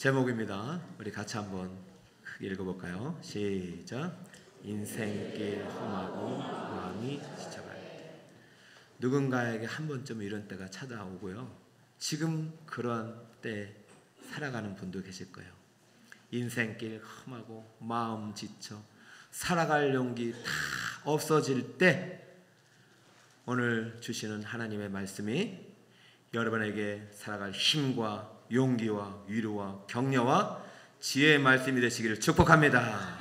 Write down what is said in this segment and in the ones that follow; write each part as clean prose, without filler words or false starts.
제목입니다. 우리 같이 한번 크게 읽어볼까요? 시작. 인생길 험하고 마음이 지쳐갈 때. 누군가에게 한 번쯤 이런 때가 찾아오고요. 지금 그런 때 살아가는 분도 계실 거예요. 인생길 험하고 마음 지쳐 살아갈 용기 다 없어질 때 오늘 주시는 하나님의 말씀이 여러분에게 살아갈 힘과 용기와 위로와 격려와 지혜의 말씀이 되시기를 축복합니다.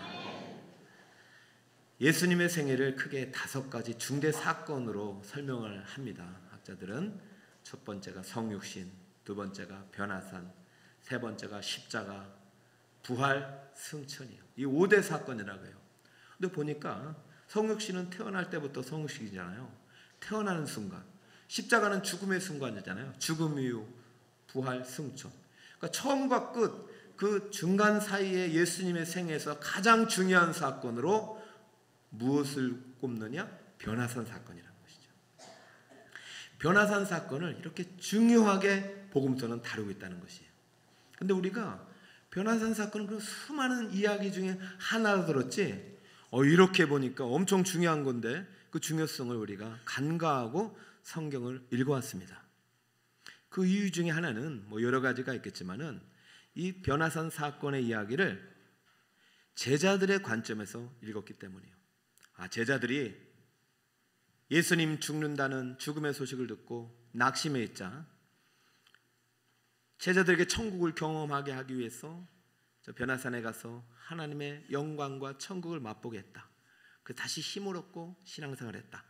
예수님의 생애를 크게 5가지 중대 사건으로 설명을 합니다. 학자들은 첫 번째가 성육신, 두 번째가 변화산, 세 번째가 십자가, 부활, 승천이에요. 이 5대 사건이라고 해요. 근데 보니까 성육신은 태어날 때부터 성육신이잖아요. 태어나는 순간. 십자가는 죽음의 순간이잖아요. 죽음 이후 부활, 승천. 그러니까 처음과 끝, 그 중간 사이에 예수님의 생애에서 가장 중요한 사건으로 무엇을 꼽느냐? 변화산 사건이라는 것이죠. 변화산 사건을 이렇게 중요하게 복음서는 다루고 있다는 것이에요. 근데 우리가 변화산 사건은 그 수많은 이야기 중에 하나로 들었지, 이렇게 보니까 엄청 중요한 건데 그 중요성을 우리가 간과하고 성경을 읽어왔습니다. 그 이유 중에 하나는 여러 가지가 있겠지만은 이 변화산 사건의 이야기를 제자들의 관점에서 읽었기 때문이에요. 제자들이 예수님 죽는다는 죽음의 소식을 듣고 낙심해 있자 제자들에게 천국을 경험하게 하기 위해서 저 변화산에 가서 하나님의 영광과 천국을 맛보게 했다. 그래서 다시 힘을 얻고 신앙생활을 했다.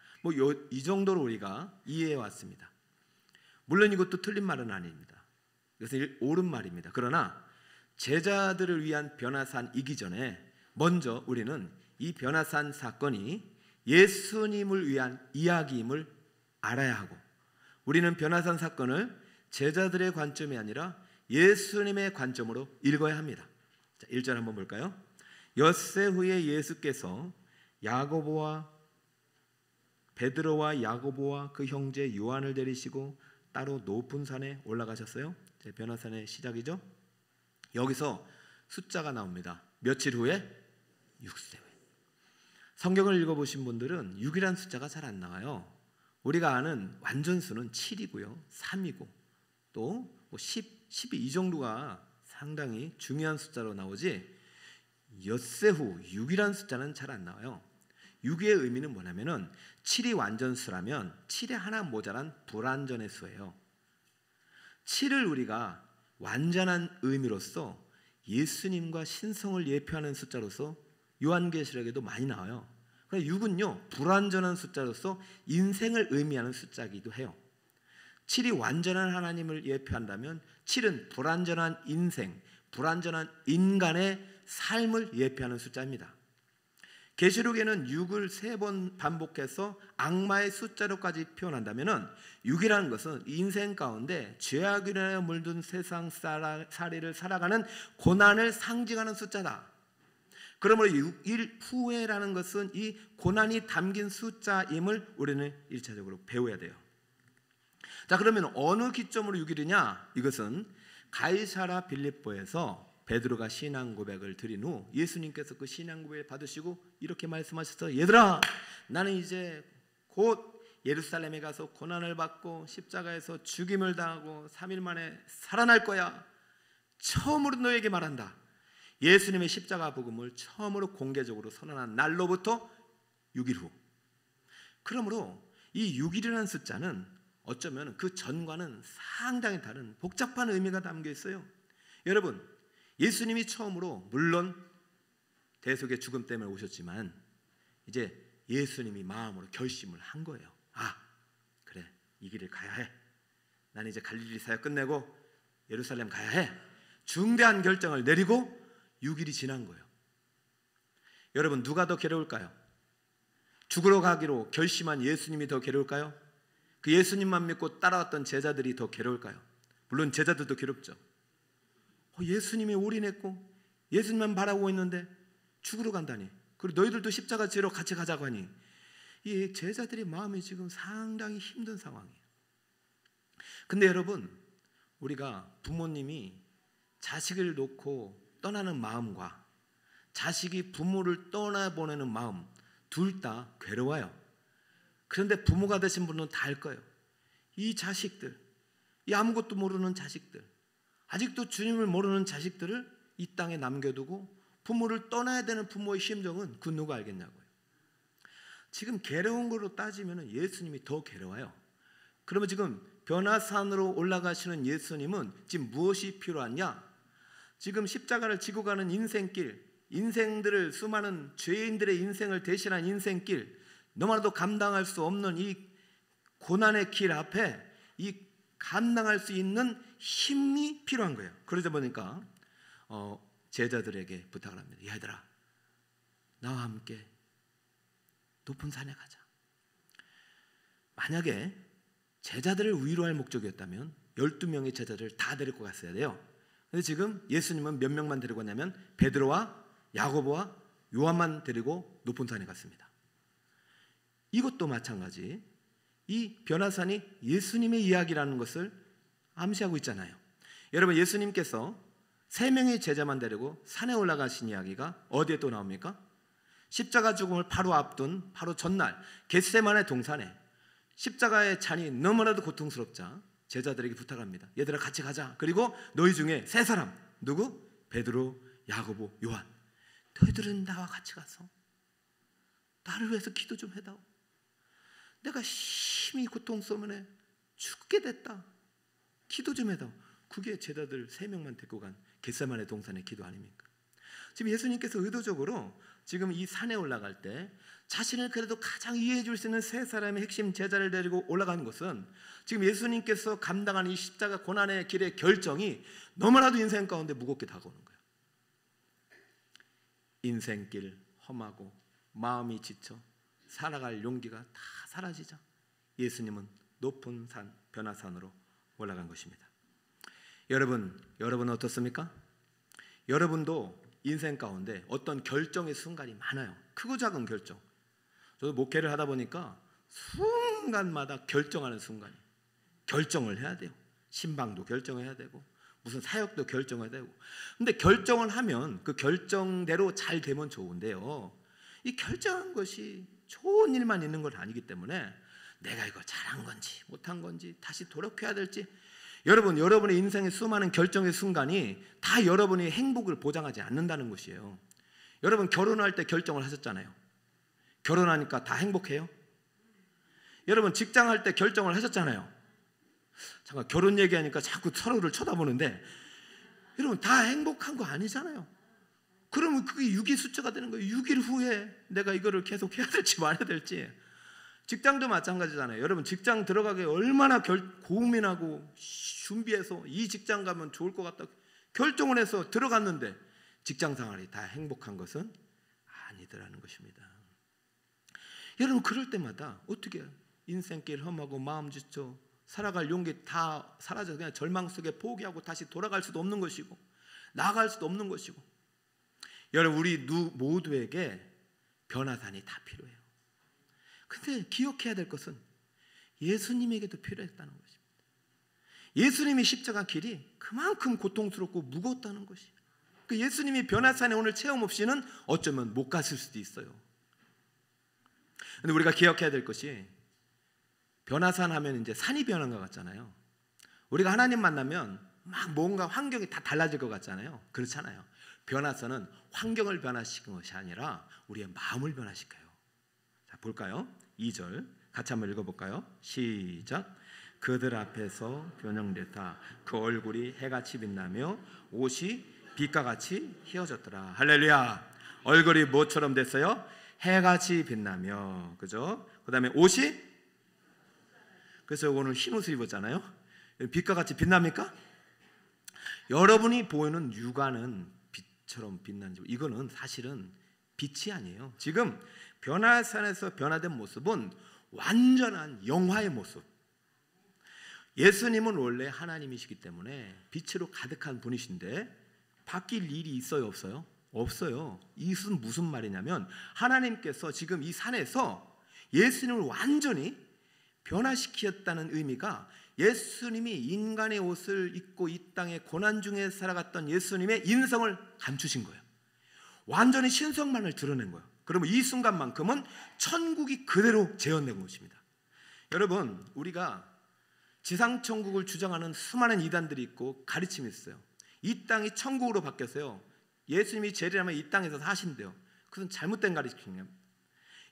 이 정도로 우리가 이해해 왔습니다. 물론 이것도 틀린 말은 아닙니다. 이것은 옳은 말입니다. 그러나 제자들을 위한 변화산이기 전에 먼저 우리는 이 변화산 사건이 예수님을 위한 이야기임을 알아야 하고, 우리는 변화산 사건을 제자들의 관점이 아니라 예수님의 관점으로 읽어야 합니다. 자, 1절 한번 볼까요? 엿새 후에 예수께서 야고보와 베드로와 야고보와 그 형제 요한을 데리시고 따로 높은 산에 올라가셨어요. 변화산의 시작이죠. 여기서 숫자가 나옵니다. 며칠 후에? 6세 후에. 성경을 읽어보신 분들은 6이라는 숫자가 잘 안 나와요. 우리가 아는 완전수는 7이고요 3이고 또 10, 12 이 정도가 상당히 중요한 숫자로 나오지, 엿새 후 6이라는 숫자는 잘 안 나와요. 6의 의미는 뭐냐면은 7이 완전수라면 7에 하나 모자란 불완전의 수예요. 7을 우리가 완전한 의미로서 예수님과 신성을 예표하는 숫자로서 요한계시록에도 많이 나와요. 그러니까 6은요 불완전한 숫자로서 인생을 의미하는 숫자이기도 해요. 7이 완전한 하나님을 예표한다면 7은 불완전한 인생, 불완전한 인간의 삶을 예표하는 숫자입니다. 계시록에는 6을 3번 반복해서 악마의 숫자로까지 표현한다면 6이라는 것은 인생 가운데 죄악이라 물든 세상 살이를 살아가는 고난을 상징하는 숫자다. 그러므로 6일 후에라는 것은 이 고난이 담긴 숫자임을 우리는 1차적으로 배워야 돼요. 자, 그러면 어느 기점으로 6일이냐? 이것은 가이사랴 빌립보에서 베드로가 신앙 고백을 드린 후 예수님께서 그 신앙 고백을 받으시고 이렇게 말씀하셨어요. 얘들아, 나는 이제 곧 예루살렘에 가서 고난을 받고 십자가에서 죽임을 당하고 3일 만에 살아날 거야. 처음으로 너에게 말한다. 예수님의 십자가 복음을 처음으로 공개적으로 선언한 날로부터 6일 후. 그러므로 이 6일이라는 숫자는 어쩌면 그 전과는 상당히 다른 복잡한 의미가 담겨 있어요. 여러분, 예수님이 처음으로 물론 대속의 죽음 때문에 오셨지만 이제 예수님이 마음으로 결심을 한 거예요. 그래, 이 길을 가야 해. 나는 이제 갈릴리 사역 끝내고 예루살렘 가야 해. 중대한 결정을 내리고 6일이 지난 거예요. 여러분, 누가 더 괴로울까요? 죽으러 가기로 결심한 예수님이 더 괴로울까요? 그 예수님만 믿고 따라왔던 제자들이 더 괴로울까요? 물론 제자들도 괴롭죠. 예수님이 올인했고 예수님만 바라고 있는데 죽으러 간다니, 그리고 너희들도 십자가 지러 같이 가자고 하니, 이 제자들의 마음이 지금 상당히 힘든 상황이에요. 근데 여러분, 우리가 부모님이 자식을 놓고 떠나는 마음과 자식이 부모를 떠나보내는 마음 둘 다 괴로워요. 그런데 부모가 되신 분은 다 알 거예요. 이 자식들, 이 아무것도 모르는 자식들, 아직도 주님을 모르는 자식들을 이 땅에 남겨두고 부모를 떠나야 되는 부모의 심정은 그 누가 알겠냐고요. 지금 괴로운 걸로 따지면 예수님이 더 괴로워요. 그러면 지금 변화산으로 올라가시는 예수님은 지금 무엇이 필요하냐? 지금 십자가를 지고 가는 인생길, 인생들을 수많은 죄인들의 인생을 대신한 인생길, 너무나도 감당할 수 없는 이 고난의 길 앞에 이 감당할 수 있는 힘이 필요한 거예요. 그러다 보니까 제자들에게 부탁을 합니다. 얘들아, 나와 함께 높은 산에 가자. 만약에 제자들을 위로할 목적이었다면 12명의 제자들을 다 데리고 갔어야 돼요. 근데 지금 예수님은 몇 명만 데리고 갔냐면 베드로와 야고보와 요한만 데리고 높은 산에 갔습니다. 이것도 마찬가지. 이 변화산이 예수님의 이야기라는 것을 암시하고 있잖아요. 여러분, 예수님께서 3명의 제자만 데리고 산에 올라가신 이야기가 어디에 또 나옵니까? 십자가 죽음을 바로 앞둔 바로 전날 겟세마네 동산에 십자가의 잔이 너무나도 고통스럽자 제자들에게 부탁합니다. 얘들아, 같이 가자. 그리고 너희 중에 3사람, 누구? 베드로, 야고보, 요한. 너희들은 나와 같이 가서 나를 위해서 기도 좀 해다오. 내가 심히 고통스러움에 죽게 됐다. 기도 좀 해다오. 그게 제자들 3명만 데리고 간 겟세마네 동산의 기도 아닙니까? 지금 예수님께서 의도적으로 지금 이 산에 올라갈 때 자신을 그래도 가장 이해해 줄 수 있는 3사람의 핵심 제자를 데리고 올라가는 것은 지금 예수님께서 감당하는 이 십자가 고난의 길의 결정이 너무나도 인생 가운데 무겁게 다가오는 거예요. 인생길 험하고 마음이 지쳐 살아갈 용기가 다 사라지자 예수님은 높은 산 변화산으로 올라간 것입니다. 여러분 어떻습니까? 여러분도 인생 가운데 어떤 결정의 순간이 많아요. 크고 작은 결정. 저도 목회를 하다 보니까 순간마다 결정하는 순간이 결정을 해야 돼요. 신방도 결정해야 되고 무슨 사역도 결정해야 되고. 근데 결정을 하면 그 결정대로 잘 되면 좋은데요, 이 결정한 것이 좋은 일만 있는 건 아니기 때문에 내가 이거 잘한 건지 못한 건지 다시 돌이켜야 될지, 여러분의 인생의 수많은 결정의 순간이 다 여러분의 행복을 보장하지 않는다는 것이에요. 여러분 결혼할 때 결정을 하셨잖아요. 결혼하니까 다 행복해요? 여러분 직장할 때 결정을 하셨잖아요. 잠깐, 결혼 얘기하니까 자꾸 서로를 쳐다보는데 여러분 다 행복한 거 아니잖아요. 그러면 그게 6의 숫자가 되는 거예요. 6일 후에 내가 이거를 계속 해야 될지 말아야 될지. 직장도 마찬가지잖아요. 여러분 직장 들어가기 얼마나 고민하고 준비해서 이 직장 가면 좋을 것 같다 결정을 해서 들어갔는데 직장 생활이 다 행복한 것은 아니더라는 것입니다. 여러분 그럴 때마다 어떻게 해요? 인생길 험하고 마음 지쳐 살아갈 용기 다 사라져 그냥 절망 속에 포기하고 다시 돌아갈 수도 없는 것이고 나아갈 수도 없는 것이고. 여러분 우리 모두에게 변화산이 다 필요해요. 근데 기억해야 될 것은 예수님에게도 필요했다는 것입니다. 예수님이 십자가 길이 그만큼 고통스럽고 무거웠다는 것이에요. 그 예수님이 변화산에 오늘 체험 없이는 어쩌면 못 갔을 수도 있어요. 근데 우리가 기억해야 될 것이 변화산 하면 이제 산이 변한 것 같잖아요. 우리가 하나님 만나면 막 뭔가 환경이 다 달라질 것 같잖아요. 그렇잖아요. 변화산은 환경을 변화시키는 것이 아니라 우리의 마음을 변화시켜요. 자, 볼까요? 2절 같이 한번 읽어볼까요? 시작. 그들 앞에서 변형되다 그 얼굴이 해같이 빛나며 옷이 빛과 같이 휘어졌더라. 할렐루야. 얼굴이 뭐처럼 됐어요? 해같이 빛나며, 그죠? 그 다음에 옷이, 그래서 오늘 흰 옷을 입었잖아요. 빛과 같이 빛납니까? 여러분이 보이는 육안은 빛처럼 빛나는지, 이거는 사실은 빛이 아니에요. 지금 변화산에서 변화된 모습은 완전한 영화의 모습. 예수님은 원래 하나님이시기 때문에 빛으로 가득한 분이신데 바뀔 일이 있어요, 없어요? 없어요. 이것은 무슨 말이냐면 하나님께서 지금 이 산에서 예수님을 완전히 변화시켰다는 의미가 예수님이 인간의 옷을 입고 이 땅의 고난 중에 살아갔던 예수님의 인성을 감추신 거예요. 완전히 신성만을 드러낸 거예요. 그러면 이 순간만큼은 천국이 그대로 재현된 것입니다. 여러분, 우리가 지상천국을 주장하는 수많은 이단들이 있고 가르침이 있어요. 이 땅이 천국으로 바뀌었어요. 예수님이 재림하면 이 땅에서 사신대요. 그것은 잘못된 가르침이에요.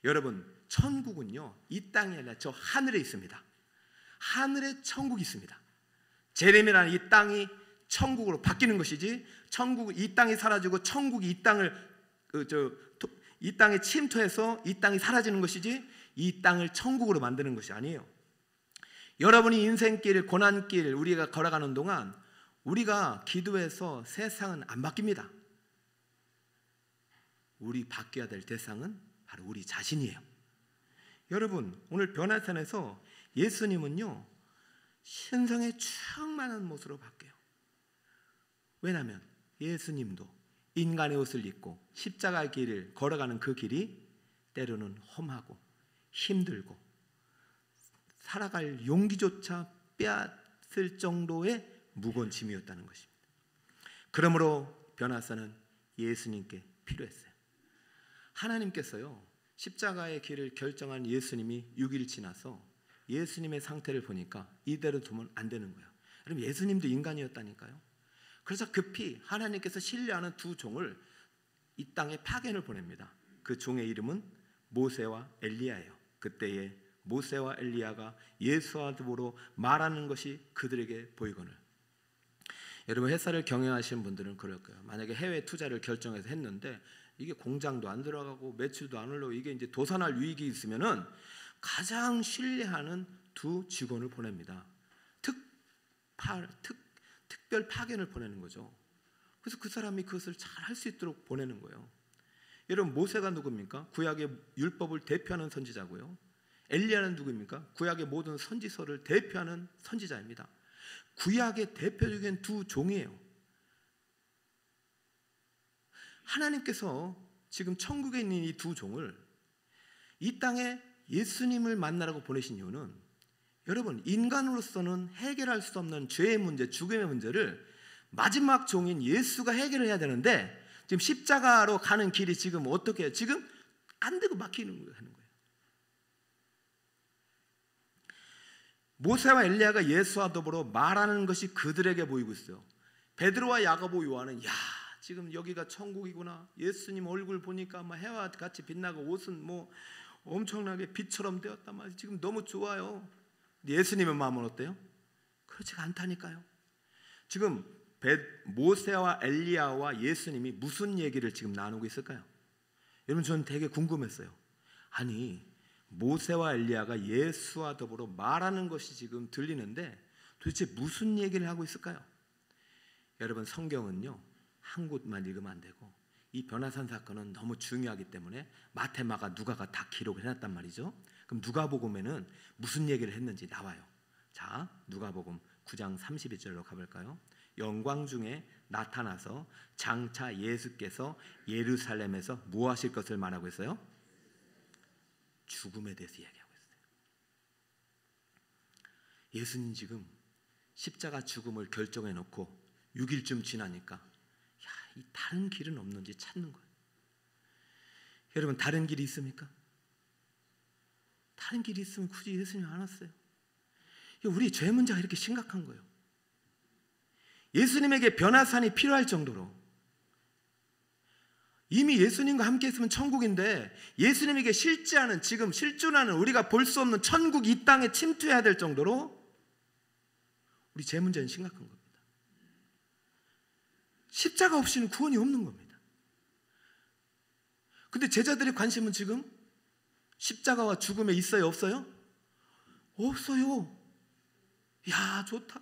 여러분, 천국은요, 이 땅이 아니라 저 하늘에 있습니다. 하늘에 천국이 있습니다. 재림이라는 이 땅이 천국으로 바뀌는 것이지, 천국 이 땅이 사라지고 천국이 이 땅을 이 땅에 침투해서 이 땅이 사라지는 것이지, 이 땅을 천국으로 만드는 것이 아니에요. 여러분이 인생길, 고난길 우리가 걸어가는 동안 우리가 기도해서 세상은 안 바뀝니다. 우리 바뀌어야 될 대상은 바로 우리 자신이에요. 여러분, 오늘 변화산에서 예수님은요, 신성의 충만한 모습으로 바뀌어요. 왜냐하면 예수님도 인간의 옷을 입고 십자가의 길을 걸어가는 그 길이 때로는 험하고 힘들고 살아갈 용기조차 빼앗을 정도의 무거운 짐이었다는 것입니다. 그러므로 변화사는 예수님께 필요했어요. 하나님께서요, 십자가의 길을 결정한 예수님이 6일 지나서 예수님의 상태를 보니까 이대로 두면 안 되는 거예요. 여러분, 예수님도 인간이었다니까요. 그래서 급히 하나님께서 신뢰하는 두 종을 이 땅에 파견을 보냅니다. 그 종의 이름은 모세와 엘리야예요. 그때에 모세와 엘리야가 예수와 더불어 말하는 것이 그들에게 보이거늘. 여러분, 회사를 경영하시는 분들은 그럴 거예요. 만약에 해외 투자를 결정해서 했는데 이게 공장도 안 들어가고 매출도 안 올라오고 이게 이제 도산할 위기가 있으면은 가장 신뢰하는 두 직원을 보냅니다. 특별 파견을 보내는 거죠. 그래서 그 사람이 그것을 잘 할 수 있도록 보내는 거예요. 여러분, 모세가 누굽니까? 구약의 율법을 대표하는 선지자고요. 엘리야는 누구입니까? 구약의 모든 선지서를 대표하는 선지자입니다. 구약의 대표적인 두 종이에요. 하나님께서 지금 천국에 있는 이 두 종을 이 땅에 예수님을 만나라고 보내신 이유는, 여러분, 인간으로서는 해결할 수 없는 죄의 문제, 죽음의 문제를 마지막 종인 예수가 해결을 해야 되는데, 지금 십자가로 가는 길이 지금 어떻게 해요? 지금 안 되고 막히는 거예요. 하는 거예요. 모세와 엘리야가 예수와 더불어 말하는 것이 그들에게 보이고 있어요. 베드로와 야고보, 요한은 야, 지금 여기가 천국이구나. 예수님 얼굴 보니까 막 해와 같이 빛나고 옷은 뭐 엄청나게 빛처럼 되었단 말이에요. 지금 너무 좋아요. 예수님의 마음은 어때요? 그렇지가 않다니까요. 지금 모세와 엘리야와 예수님이 무슨 얘기를 지금 나누고 있을까요? 여러분, 저는 되게 궁금했어요. 아니, 모세와 엘리야가 예수와 더불어 말하는 것이 지금 들리는데 도대체 무슨 얘기를 하고 있을까요? 여러분, 성경은요, 한 곳만 읽으면 안 되고 이 변화산 사건은 너무 중요하기 때문에 마태, 마가, 누가가 다 기록을 해놨단 말이죠. 그럼 누가복음에는 무슨 얘기를 했는지 나와요. 자, 누가복음 9장 32절로 가볼까요? 영광 중에 나타나서 장차 예수께서 예루살렘에서 뭐 하실 것을 말하고 있어요? 죽음에 대해서 이야기하고 있어요. 예수님 지금 십자가 죽음을 결정해 놓고 6일쯤 지나니까 이 다른 길은 없는지 찾는 거예요. 여러분, 다른 길이 있습니까? 다른 길이 있으면 굳이 예수님 안 왔어요. 우리 죄 문제가 이렇게 심각한 거예요. 예수님에게 변화산이 필요할 정도로, 이미 예수님과 함께 있으면 천국인데 예수님에게 실제하는, 지금 실존하는, 우리가 볼 수 없는 천국 이 땅에 침투해야 될 정도로 우리 죄 문제는 심각한 겁니다. 십자가 없이는 구원이 없는 겁니다. 근데 제자들의 관심은 지금 십자가와 죽음에 있어요, 없어요? 없어요. 야, 좋다.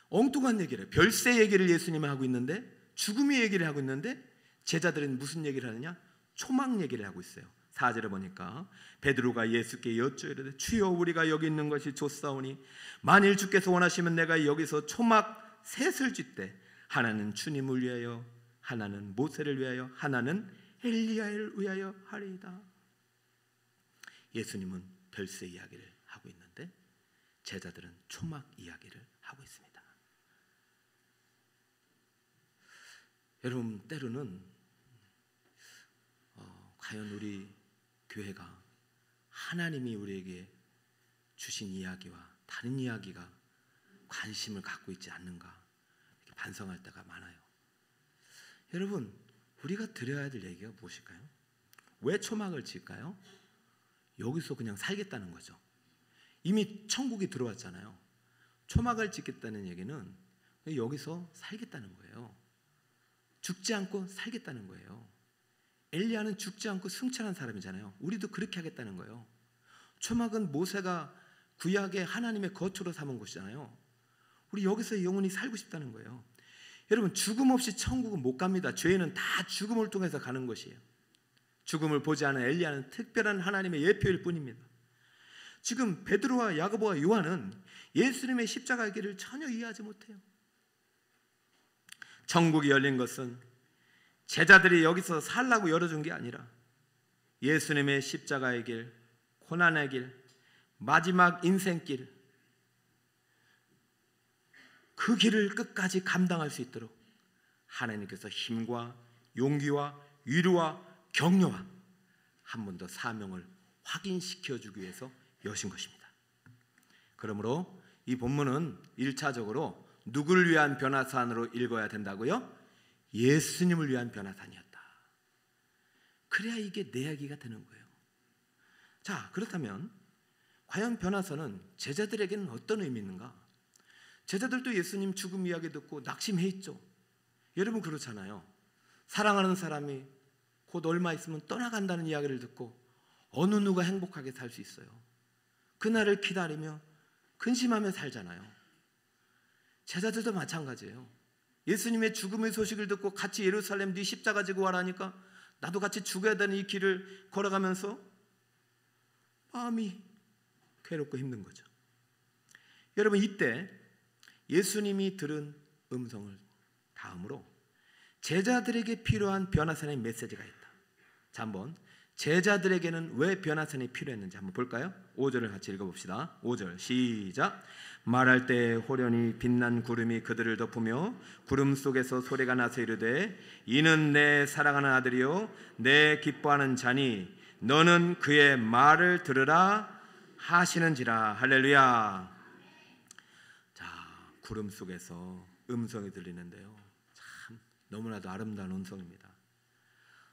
엉뚱한 얘기를 해요. 별세 얘기를 예수님이 하고 있는데, 죽음의 얘기를 하고 있는데, 제자들은 무슨 얘기를 하느냐? 초막 얘기를 하고 있어요. 4절에 보니까 베드로가 예수께 여쭈이르되 주여, 우리가 여기 있는 것이 좋사오니 만일 주께서 원하시면 내가 여기서 초막 셋을 쥐되 하나는 주님을 위하여, 하나는 모세를 위하여, 하나는 엘리야를 위하여 하리이다. 예수님은 별세 이야기를 하고 있는데 제자들은 초막 이야기를 하고 있습니다. 여러분, 때로는 과연 우리 교회가 하나님이 우리에게 주신 이야기와 다른 이야기가 관심을 갖고 있지 않는가 이렇게 반성할 때가 많아요. 여러분, 우리가 드려야 될 얘기가 무엇일까요? 왜 초막을 지을까요? 여기서 그냥 살겠다는 거죠. 이미 천국이 들어왔잖아요. 초막을 짓겠다는 얘기는 여기서 살겠다는 거예요. 죽지 않고 살겠다는 거예요. 엘리야는 죽지 않고 승천한 사람이잖아요. 우리도 그렇게 하겠다는 거예요. 초막은 모세가 구약의 하나님의 거처로 삼은 곳이잖아요. 우리 여기서 영원히 살고 싶다는 거예요. 여러분, 죽음 없이 천국은 못 갑니다. 죄는 다 죽음을 통해서 가는 것이에요. 죽음을 보지 않은 엘리야는 특별한 하나님의 예표일 뿐입니다. 지금 베드로와 야고보와 요한은 예수님의 십자가의 길을 전혀 이해하지 못해요. 천국이 열린 것은 제자들이 여기서 살라고 열어준 게 아니라 예수님의 십자가의 길, 고난의 길, 마지막 인생길, 그 길을 끝까지 감당할 수 있도록 하나님께서 힘과 용기와 위로와 격려와 한 번 더 사명을 확인시켜주기 위해서 여신 것입니다. 그러므로 이 본문은 1차적으로 누구를 위한 변화산으로 읽어야 된다고요? 예수님을 위한 변화산이었다. 그래야 이게 내 이야기가 되는 거예요. 자, 그렇다면 과연 변화산은 제자들에게는 어떤 의미 있는가? 제자들도 예수님 죽음 이야기 듣고 낙심해 있죠. 여러분 그렇잖아요. 사랑하는 사람이 곧 얼마 있으면 떠나간다는 이야기를 듣고 어느 누가 행복하게 살 수 있어요? 그날을 기다리며 근심하며 살잖아요. 제자들도 마찬가지예요. 예수님의 죽음의 소식을 듣고 같이 예루살렘 네 십자가 지고 와라니까 나도 같이 죽어야 되는 이 길을 걸어가면서 마음이 괴롭고 힘든 거죠. 여러분, 이때 예수님이 들은 음성을 다음으로 제자들에게 필요한 변화산의 메시지가 있다. 자, 한번 제자들에게는 왜 변화산이 필요했는지 한번 볼까요? 5절을 같이 읽어봅시다. 5절 시작. 말할 때 호련히 빛난 구름이 그들을 덮으며 구름 속에서 소리가 나서 이르되 이는 내 사랑하는 아들이요 내 기뻐하는 자니 너는 그의 말을 들으라 하시는지라. 할렐루야. 자, 구름 속에서 음성이 들리는데요, 참 너무나도 아름다운 음성입니다.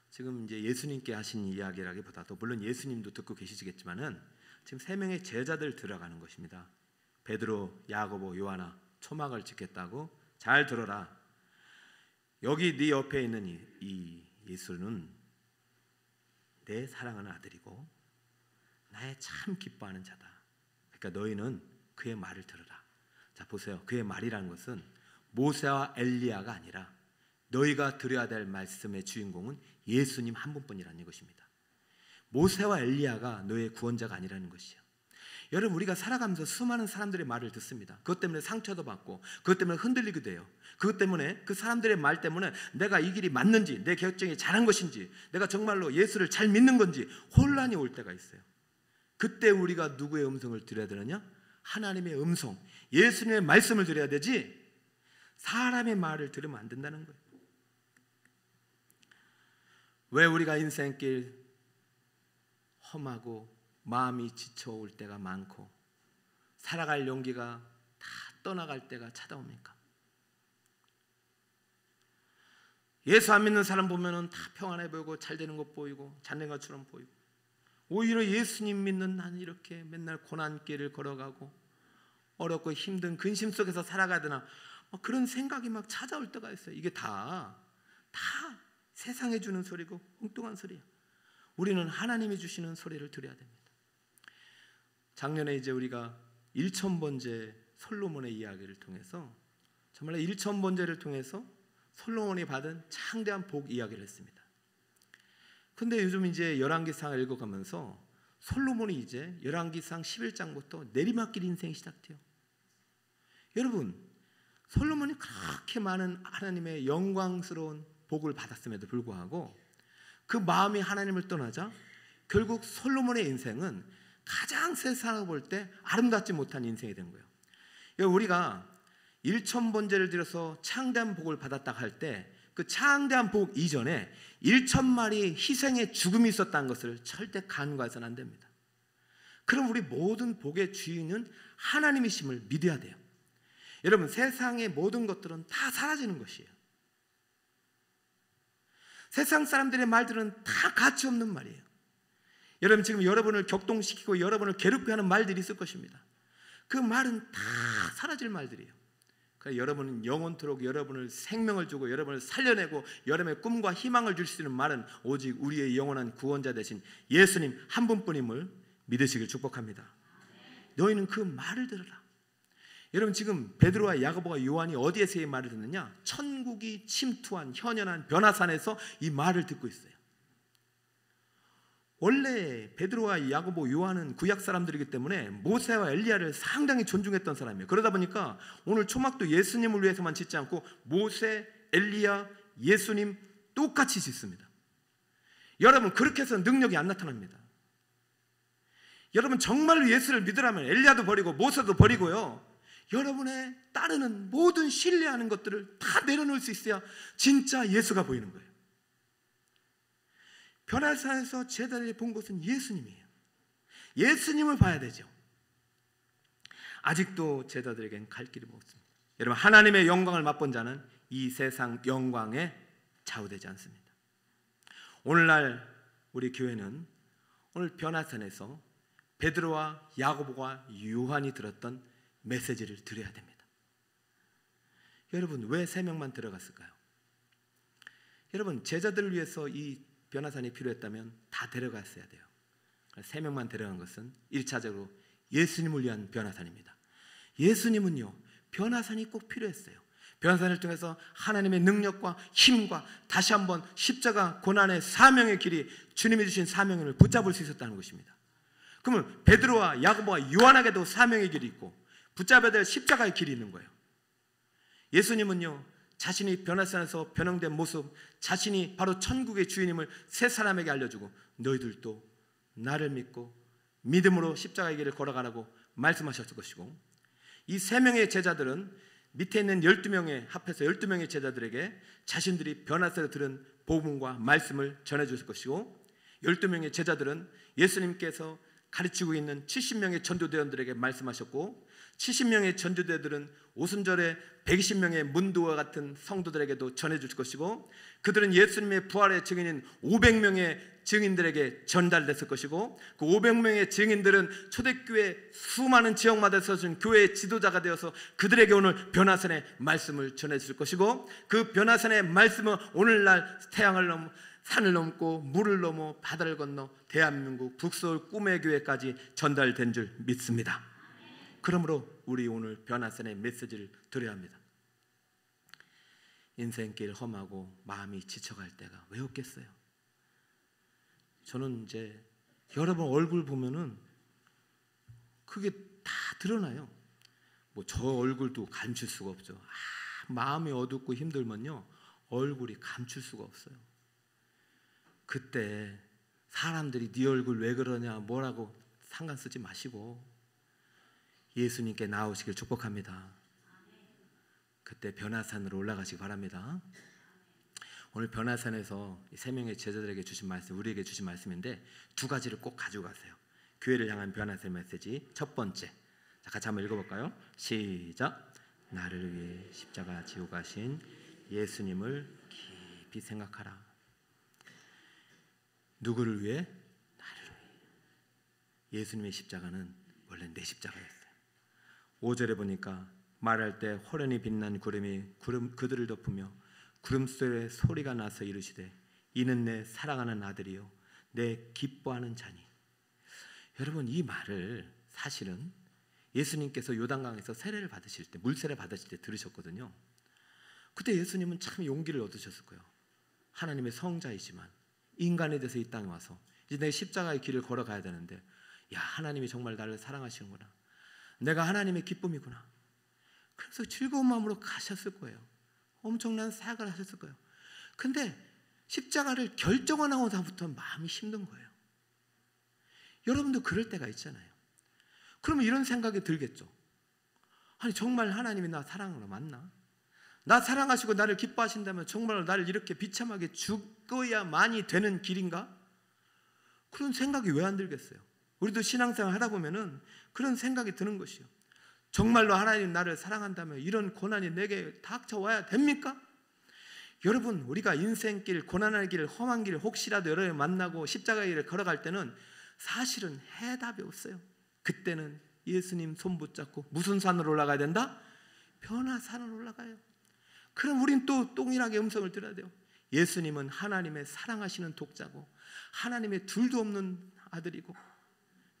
지금 이제 예수님께 하신 이야기라기보다도 물론 예수님도 듣고 계시겠지만은 지금 세 명의 제자들 들어가는 것입니다. 베드로, 야고보, 요한아, 초막을 짓겠다고 잘 들어라. 여기 네 옆에 있는 이 예수는 내 사랑하는 아들이고 나의 참 기뻐하는 자다. 그러니까 너희는 그의 말을 들으라. 자, 보세요. 그의 말이라는 것은 모세와 엘리야가 아니라 너희가 들어야 될 말씀의 주인공은 예수님 한 분뿐이라는 것입니다. 모세와 엘리야가 너의 구원자가 아니라는 것이요. 여러분, 우리가 살아가면서 수많은 사람들의 말을 듣습니다. 그것 때문에 상처도 받고 그것 때문에 흔들리게 돼요. 그것 때문에 그 사람들의 말 때문에 내가 이 길이 맞는지, 내 결정이 잘한 것인지, 내가 정말로 예수를 잘 믿는 건지 혼란이 올 때가 있어요. 그때 우리가 누구의 음성을 들어야 되느냐? 하나님의 음성, 예수님의 말씀을 들어야 되지 사람의 말을 들으면 안 된다는 거예요. 왜 우리가 인생길 험하고 마음이 지쳐올 때가 많고 살아갈 용기가 다 떠나갈 때가 찾아옵니까? 예수 안 믿는 사람 보면은 다 평안해 보이고 잘 되는 것 보이고 잘된 것처럼 보이고, 오히려 예수님 믿는 난 이렇게 맨날 고난길을 걸어가고 어렵고 힘든 근심 속에서 살아가야 되나, 그런 생각이 막 찾아올 때가 있어요. 이게 다 세상에 주는 소리고 엉뚱한 소리야. 우리는 하나님이 주시는 소리를 들어야 됩니다. 작년에 이제 우리가 1000번째 솔로몬의 이야기를 통해서 정말 1000번째를 통해서 솔로몬이 받은 창대한 복 이야기를 했습니다. 근데 요즘 이제 열왕기상을 읽어가면서 솔로몬이 이제 열왕기상 11장부터 내리막길 인생이 시작돼요. 여러분, 솔로몬이 그렇게 많은 하나님의 영광스러운 복을 받았음에도 불구하고 그 마음이 하나님을 떠나자 결국 솔로몬의 인생은 가장 세상으로 볼 때 아름답지 못한 인생이 된 거예요. 우리가 일천번제를 드려서 창대한 복을 받았다 할 때 그 창대한 복 이전에 1,000마리 희생의 죽음이 있었다는 것을 절대 간과해서는 안 됩니다. 그럼 우리 모든 복의 주인은 하나님이심을 믿어야 돼요. 여러분, 세상의 모든 것들은 다 사라지는 것이에요. 세상 사람들의 말들은 다 가치 없는 말이에요. 여러분, 지금 여러분을 격동시키고 여러분을 괴롭게 하는 말들이 있을 것입니다. 그 말은 다 사라질 말들이에요. 그러니까 여러분은 영원토록 여러분을 생명을 주고 여러분을 살려내고 여러분의 꿈과 희망을 줄 수 있는 말은 오직 우리의 영원한 구원자 되신 예수님 한 분뿐임을 믿으시길 축복합니다. 너희는 그 말을 들으라. 여러분, 지금 베드로와 야고보와 요한이 어디에서 이 말을 듣느냐? 천국이 침투한 현연한 변화산에서 이 말을 듣고 있어요. 원래 베드로와 야고보, 요한은 구약 사람들이기 때문에 모세와 엘리야를 상당히 존중했던 사람이에요. 그러다 보니까 오늘 초막도 예수님을 위해서만 짓지 않고 모세, 엘리야, 예수님 똑같이 짓습니다. 여러분, 그렇게 해서 능력이 안 나타납니다. 여러분, 정말로 예수를 믿으라면 엘리야도 버리고 모세도 버리고요, 여러분의 따르는 모든 신뢰하는 것들을 다 내려놓을 수 있어야 진짜 예수가 보이는 거예요. 변화산에서 제자들이 본 것은 예수님이에요. 예수님을 봐야 되죠. 아직도 제자들에겐 갈 길이 없습니다. 여러분, 하나님의 영광을 맛본 자는 이 세상 영광에 좌우되지 않습니다. 오늘날 우리 교회는 오늘 변화산에서 베드로와 야고보와 요한이 들었던 메시지를 드려야 됩니다. 여러분, 왜 3명만 들어갔을까요? 여러분, 제자들을 위해서 이 변화산이 필요했다면 다 데려갔어야 돼요. 3명만 데려간 것은 1차적으로 예수님을 위한 변화산입니다. 예수님은요, 변화산이 꼭 필요했어요. 변화산을 통해서 하나님의 능력과 힘과 다시 한번 십자가 고난의 사명의 길이, 주님이 주신 사명을 붙잡을 수 있었다는 것입니다. 그러면 베드로와 야고보와 요한에게도 사명의 길이 있고 붙잡아야 될 십자가의 길이 있는 거예요. 예수님은요, 자신이 변화산에서 변형된 모습, 자신이 바로 천국의 주인임을 세 사람에게 알려주고 너희들도 나를 믿고 믿음으로 십자가의 길을 걸어가라고 말씀하셨을 것이고, 이 3명의 제자들은 밑에 있는 12명의 합해서 12명의 제자들에게 자신들이 변화산에서 들은 복음과 말씀을 전해줄 것이고, 12명의 제자들은 예수님께서 가르치고 있는 70명의 전도대원들에게 말씀하셨고, 70명의 전도대들은 오순절에 120명의 문도와 같은 성도들에게도 전해줄 것이고, 그들은 예수님의 부활의 증인인 500명의 증인들에게 전달됐을 것이고, 그 500명의 증인들은 초대교회 수많은 지역마다 서준 교회의 지도자가 되어서 그들에게 오늘 변화산의 말씀을 전해줄 것이고, 그 변화산의 말씀은 오늘날 태양을 넘어 산을 넘고 물을 넘어 바다를 건너 대한민국 북서울 꿈의 교회까지 전달된 줄 믿습니다. 그러므로 우리 오늘 변화산의 메시지를 드려야 합니다. 인생길 험하고 마음이 지쳐갈 때가 왜 없겠어요? 저는 이제 여러분 얼굴 보면은 그게 다 드러나요. 뭐 저 얼굴도 감출 수가 없죠. 마음이 어둡고 힘들면요, 얼굴이 감출 수가 없어요. 그때 사람들이 네 얼굴 왜 그러냐 뭐라고 상관 쓰지 마시고 예수님께 나오시길 축복합니다. 그때 변화산으로 올라가시기 바랍니다. 오늘 변화산에서 3명의 제자들에게 주신 말씀, 우리에게 주신 말씀인데 2가지를 꼭 가지고 가세요. 교회를 향한 변화산 메시지. 첫 번째, 자, 같이 한번 읽어볼까요? 시작. 나를 위해 십자가 지고 가신 예수님을 깊이 생각하라. 누구를 위해? 나를 위해. 예수님의 십자가는 원래 내 십자가였어요. 5절에 보니까 말할 때 호련히 빛난 구름이 그들을 덮으며 구름 속에 소리가 나서 이르시되 이는 내 사랑하는 아들이요 내 기뻐하는 자니. 여러분, 이 말을 사실은 예수님께서 요단강에서 세례를 받으실 때, 물세례 받으실 때 들으셨거든요. 그때 예수님은 참 용기를 얻으셨을 거예요. 하나님의 성자이지만 인간이 돼서 이 땅에 와서 이제 내 십자가의 길을 걸어가야 되는데, 야, 하나님이 정말 나를 사랑하시는구나, 내가 하나님의 기쁨이구나. 그래서 즐거운 마음으로 가셨을 거예요. 엄청난 사역을 하셨을 거예요. 근데 십자가를 결정하고 나서부터 마음이 힘든 거예요. 여러분도 그럴 때가 있잖아요. 그러면 이런 생각이 들겠죠. 아니 정말 하나님이 나 사랑으로 맞나? 나 사랑하시고 나를 기뻐하신다면 정말 나를 이렇게 비참하게 죽어야만이 되는 길인가? 그런 생각이 왜 안 들겠어요? 우리도 신앙생활 하다 보면은 그런 생각이 드는 것이요. 정말로 하나님 나를 사랑한다면 이런 고난이 내게 닥쳐와야 됩니까? 여러분, 우리가 인생길, 고난의 길, 험한 길 혹시라도 여러분을 만나고 십자가의 길을 걸어갈 때는 사실은 해답이 없어요. 그때는 예수님 손 붙잡고 무슨 산으로 올라가야 된다? 변화산으로 올라가요. 그럼 우린 또 동일하게 음성을 들어야 돼요. 예수님은 하나님의 사랑하시는 독자고 하나님의 둘도 없는 아들이고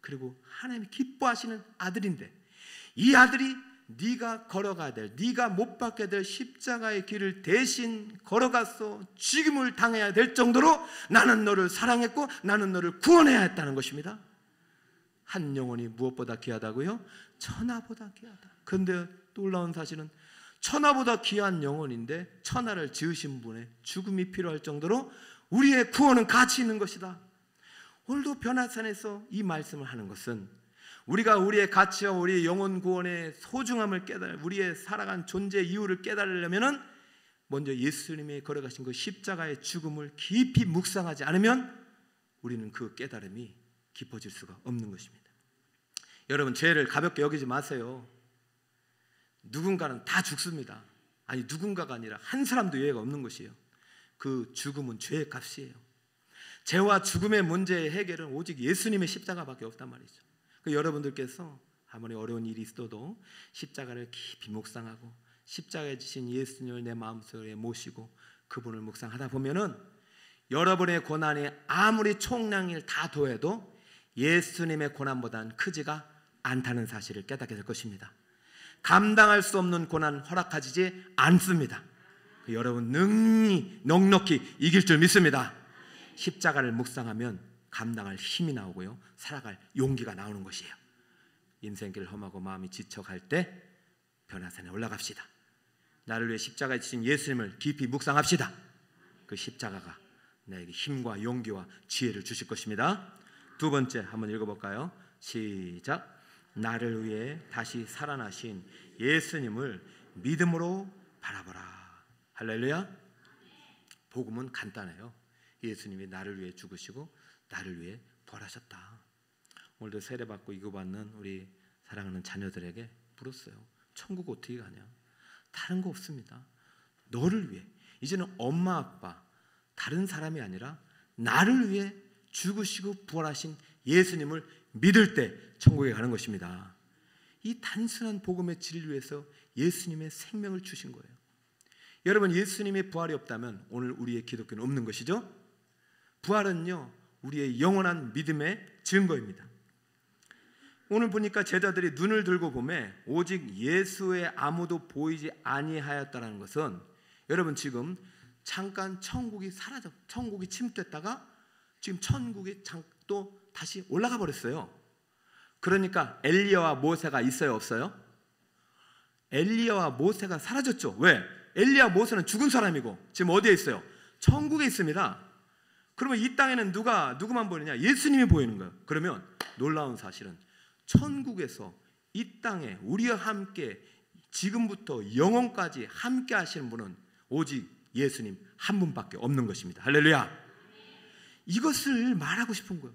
그리고 하나님이 기뻐하시는 아들인데 이 아들이 네가 걸어가야 될, 네가 못 받게 될 십자가의 길을 대신 걸어가서 죽임을 당해야 될 정도로 나는 너를 사랑했고 나는 너를 구원해야 했다는 것입니다. 한 영혼이 무엇보다 귀하다고요? 천하보다 귀하다. 그런데 놀라운 사실은 천하보다 귀한 영혼인데 천하를 지으신 분의 죽음이 필요할 정도로 우리의 구원은 가치 있는 것이다. 오늘도 변화산에서 이 말씀을 하는 것은 우리가 우리의 가치와 우리의 영혼 구원의 소중함을 우리의 살아간 존재 이유를 깨달으려면 먼저 예수님이 걸어가신 그 십자가의 죽음을 깊이 묵상하지 않으면 우리는 그 깨달음이 깊어질 수가 없는 것입니다. 여러분, 죄를 가볍게 여기지 마세요. 누군가는 다 죽습니다. 아니, 누군가가 아니라 한 사람도 예외가 없는 것이에요. 그 죽음은 죄의 값이에요. 죄와 죽음의 문제의 해결은 오직 예수님의 십자가밖에 없단 말이죠. 여러분들께서 아무리 어려운 일이 있어도 십자가를 깊이 묵상하고 십자가에 지신 예수님을 내 마음속에 모시고 그분을 묵상하다 보면은 여러분의 고난이 아무리 총량을 다 더해도 예수님의 고난보다는 크지가 않다는 사실을 깨닫게 될 것입니다. 감당할 수 없는 고난 허락하지 않습니다. 여러분 능히 넉넉히 이길 줄 믿습니다. 십자가를 묵상하면 감당할 힘이 나오고요, 살아갈 용기가 나오는 것이에요. 인생길 험하고 마음이 지쳐갈 때 변화산에 올라갑시다. 나를 위해 십자가에 지신 예수님을 깊이 묵상합시다. 그 십자가가 나에게 힘과 용기와 지혜를 주실 것입니다. 두 번째 한번 읽어볼까요? 시작. 나를 위해 다시 살아나신 예수님을 믿음으로 바라보라. 할렐루야. 복음은 간단해요. 예수님이 나를 위해 죽으시고 나를 위해 부활하셨다. 오늘도 세례받고 이거받는 우리 사랑하는 자녀들에게 물었어요. 천국 어떻게 가냐? 다른 거 없습니다. 너를 위해, 이제는 엄마 아빠 다른 사람이 아니라 나를 위해 죽으시고 부활하신 예수님을 믿을 때 천국에 가는 것입니다. 이 단순한 복음의 진리에서 예수님의 생명을 주신 거예요. 여러분, 예수님의 부활이 없다면 오늘 우리의 기독교는 없는 것이죠. 부활은요, 우리의 영원한 믿음의 증거입니다. 오늘 보니까 제자들이 눈을 들고 보매 오직 예수의 아무도 보이지 아니하였다는 것은, 여러분 지금 잠깐 천국이 사라져, 천국이 침투했다가 지금 천국이 또 다시 올라가 버렸어요. 그러니까 엘리야와 모세가 있어요, 없어요? 엘리야와 모세가 사라졌죠. 왜? 엘리야 모세는 죽은 사람이고 지금 어디에 있어요? 천국에 있습니다. 그러면 이 땅에는 누구만 보이느냐? 예수님이 보이는 거예요. 그러면 놀라운 사실은 천국에서 이 땅에 우리와 함께 지금부터 영원까지 함께 하시는 분은 오직 예수님 한 분밖에 없는 것입니다. 할렐루야. 이것을 말하고 싶은 거예요.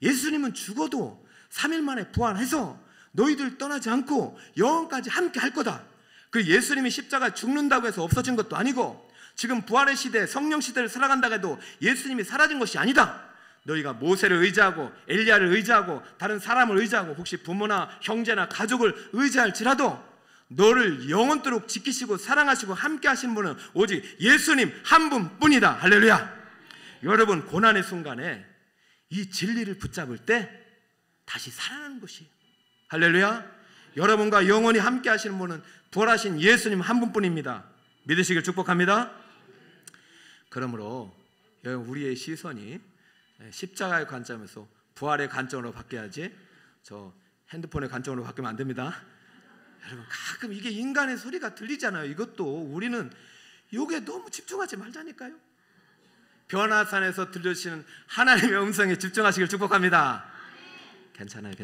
예수님은 죽어도 3일 만에 부활해서 너희들 떠나지 않고 영원까지 함께 할 거다. 그 예수님이 십자가 죽는다고 해서 없어진 것도 아니고 지금 부활의 시대, 성령 시대를 살아간다고 해도 예수님이 사라진 것이 아니다. 너희가 모세를 의지하고 엘리야를 의지하고 다른 사람을 의지하고 혹시 부모나 형제나 가족을 의지할지라도 너를 영원토록 지키시고 사랑하시고 함께 하시는 분은 오직 예수님 한 분뿐이다. 할렐루야. 여러분, 고난의 순간에 이 진리를 붙잡을 때 다시 살아나는 것이에요. 할렐루야. 여러분과 영원히 함께 하시는 분은 부활하신 예수님 한 분뿐입니다. 믿으시길 축복합니다. 그러므로 우리의 시선이 십자가의 관점에서 부활의 관점으로 바뀌어야지 저 핸드폰의 관점으로 바뀌면 안 됩니다. 여러분, 가끔 이게 인간의 소리가 들리잖아요. 이것도 우리는 이게 너무 집중하지 말자니까요. 변화산에서 들려주시는 하나님의 음성에 집중하시길 축복합니다. 괜찮아요.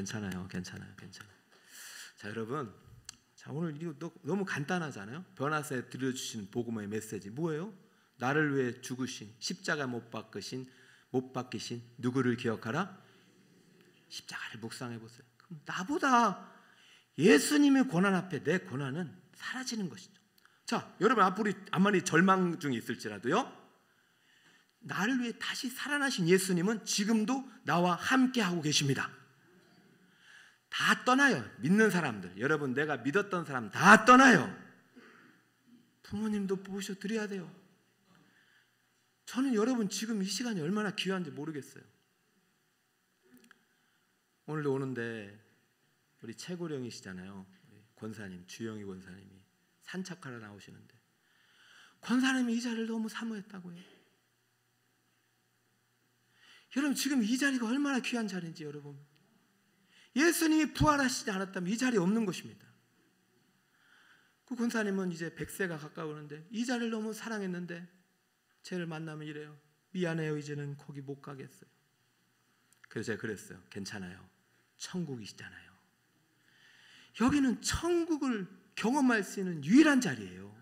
자, 여러분, 자, 오늘 이거 너무 간단하잖아요. 변화사에 들려주신 복음의 메시지 뭐예요? 나를 위해 죽으신, 십자가 못 박히신 누구를 기억하라? 십자가를 묵상해 보세요. 그럼 나보다 예수님의 고난 앞에 내 고난은 사라지는 것이죠. 자, 여러분 아무리 절망 중에 있을지라도요, 나를 위해 다시 살아나신 예수님은 지금도 나와 함께 하고 계십니다. 다 떠나요. 믿는 사람들, 여러분 내가 믿었던 사람 다 떠나요. 부모님도 모셔 드려야 돼요. 저는 여러분 지금 이 시간이 얼마나 귀한지 모르겠어요. 오늘도 오는데 우리 최고령이시잖아요. 우리 권사님, 주영희 권사님이 산책하러 나오시는데 권사님이 이 자리를 너무 사모했다고요. 여러분 지금 이 자리가 얼마나 귀한 자리인지 여러분, 예수님이 부활하시지 않았다면 이 자리에 없는 것입니다. 그 권사님은 이제 100세가 가까우는데 이 자리를 너무 사랑했는데 쟤를 만나면 이래요. 미안해요, 이제는 거기 못 가겠어요. 그래서 제가 그랬어요. 괜찮아요, 천국이시잖아요. 여기는 천국을 경험할 수 있는 유일한 자리예요.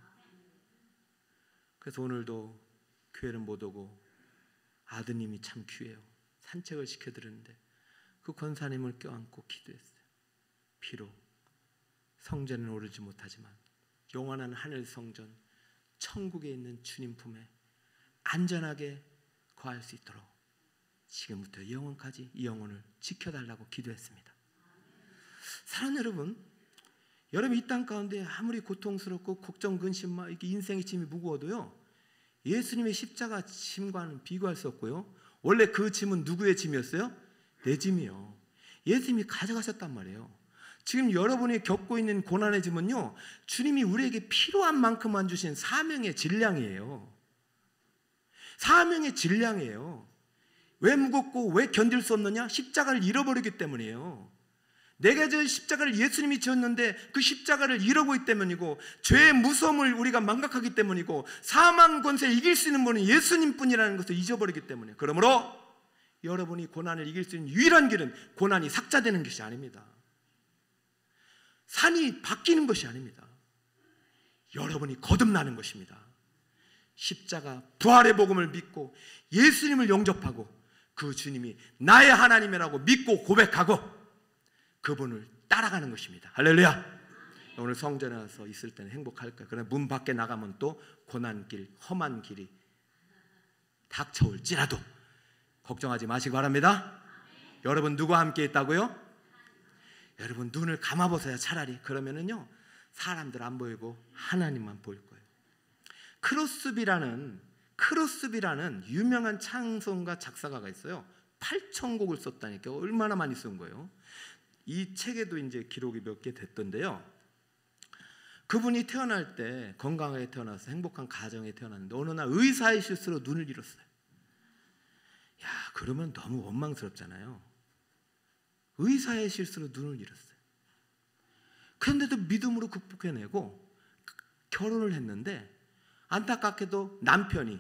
그래서 오늘도 교회를 못 오고 아드님이 참 귀해요. 산책을 시켜드렸는데 그 권사님을 껴안고 기도했어요. 비록 성전은 오르지 못하지만 영원한 하늘 성전 천국에 있는 주님 품에 안전하게 거할 수 있도록 지금부터 영원까지 이 영혼을 지켜달라고 기도했습니다. 사랑하는 여러분, 여러분 이 땅 가운데 아무리 고통스럽고 걱정, 근심, 이렇게 인생의 짐이 무거워도요, 예수님의 십자가 짐과는 비교할 수 없고요. 원래 그 짐은 누구의 짐이었어요? 내 짐이요. 예수님이 가져가셨단 말이에요. 지금 여러분이 겪고 있는 고난의 짐은요, 주님이 우리에게 필요한 만큼만 주신 사명의 질량이에요. 사명의 질량이에요. 왜 무겁고 왜 견딜 수 없느냐? 십자가를 잃어버리기 때문이에요. 내가 저 십자가를 예수님이 지었는데 그 십자가를 잃어버리고 있기 때문이고, 죄의 무서움을 우리가 망각하기 때문이고, 사망 권세를 이길 수 있는 분은 예수님뿐이라는 것을 잊어버리기 때문에, 그러므로 여러분이 고난을 이길 수 있는 유일한 길은 고난이 삭제되는 것이 아닙니다. 산이 바뀌는 것이 아닙니다. 여러분이 거듭나는 것입니다. 십자가 부활의 복음을 믿고 예수님을 영접하고 그 주님이 나의 하나님이라고 믿고 고백하고 그분을 따라가는 것입니다. 할렐루야. 오늘 성전에 와서 있을 때는 행복할까요? 그러나 문 밖에 나가면 또 고난길, 험한 길이 닥쳐올지라도 걱정하지 마시기 바랍니다. 여러분 누구와 함께 있다고요? 여러분 눈을 감아보세요. 차라리. 그러면은요, 사람들 안 보이고 하나님만 보일 거예요. 크로스비라는 유명한 찬송가 작사가가 있어요. 8,000곡을 썼다니까. 얼마나 많이 쓴 거예요. 이 책에도 이제 기록이 몇 개 됐던데요. 그분이 태어날 때 건강하게 태어나서 행복한 가정에 태어났는데 어느 날 의사의 실수로 눈을 잃었어요. 야, 그러면 너무 원망스럽잖아요. 의사의 실수로 눈을 잃었어요. 그런데도 믿음으로 극복해내고 결혼을 했는데 안타깝게도 남편이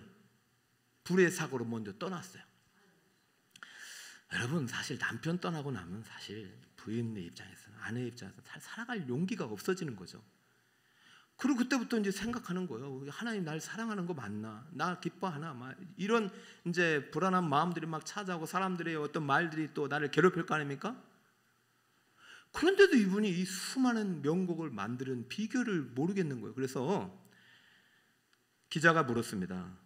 불의 사고로 먼저 떠났어요. 여러분 사실 남편 떠나고 나면 사실 부인의 입장에서는, 아내의 입장에서는 살아갈 용기가 없어지는 거죠. 그리고 그때부터 이제 생각하는 거예요. 하나님 날 사랑하는 거 맞나? 나 기뻐하나? 막 이런 이제 불안한 마음들이 막 찾아오고 사람들의 어떤 말들이 또 나를 괴롭힐 거 아닙니까? 그런데도 이분이 이 수많은 명곡을 만드는 비결을 모르겠는 거예요. 그래서 기자가 물었습니다.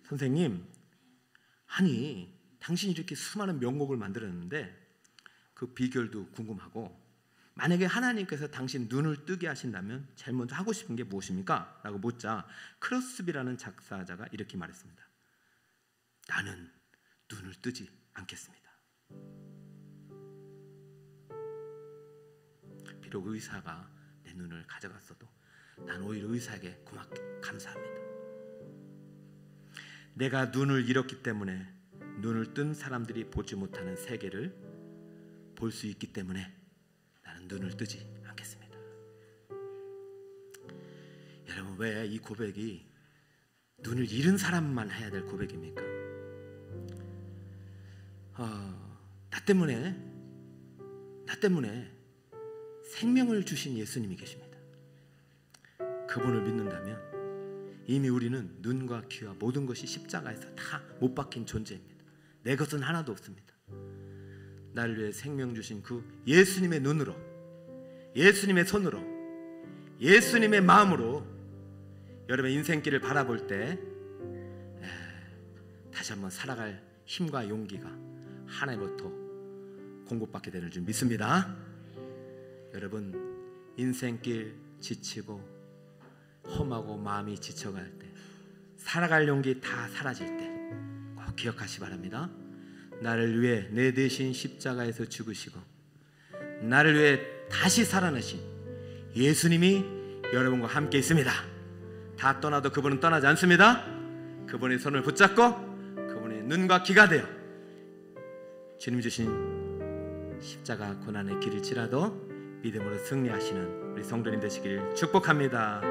선생님, 아니 당신이 이렇게 수많은 명곡을 만들었는데 그 비결도 궁금하고, 만약에 하나님께서 당신 눈을 뜨게 하신다면 제일 먼저 하고 싶은 게 무엇입니까? 라고 묻자 크로스비라는 작사자가 이렇게 말했습니다. 나는 눈을 뜨지 않겠습니다. 비록 의사가 내 눈을 가져갔어도 난 오히려 의사에게 감사합니다. 내가 눈을 잃었기 때문에 눈을 뜬 사람들이 보지 못하는 세계를 볼 수 있기 때문에 나는 눈을 뜨지 않겠습니다. 여러분, 왜 이 고백이 눈을 잃은 사람만 해야 될 고백입니까? 나 때문에 나 때문에 생명을 주신 예수님이 계십니다. 그분을 믿는다면 이미 우리는 눈과 귀와 모든 것이 십자가에서 다 못 박힌 존재입니다. 내 것은 하나도 없습니다. 나를 위해 생명 주신 그 예수님의 눈으로, 예수님의 손으로, 예수님의 마음으로 여러분의 인생길을 바라볼 때 다시 한번 살아갈 힘과 용기가 하나님으로부터 공급받게 되는 줄 믿습니다. 여러분, 인생길 지치고 험하고 마음이 지쳐갈 때, 살아갈 용기 다 사라질 때 꼭 기억하시 바랍니다. 나를 위해 내 대신 십자가에서 죽으시고 나를 위해 다시 살아나신 예수님이 여러분과 함께 있습니다. 다 떠나도 그분은 떠나지 않습니다. 그분의 손을 붙잡고 그분의 눈과 귀가 되어 주님 주신 십자가 고난의 길일지라도 믿음으로 승리하시는 우리 성도님 되시길 축복합니다.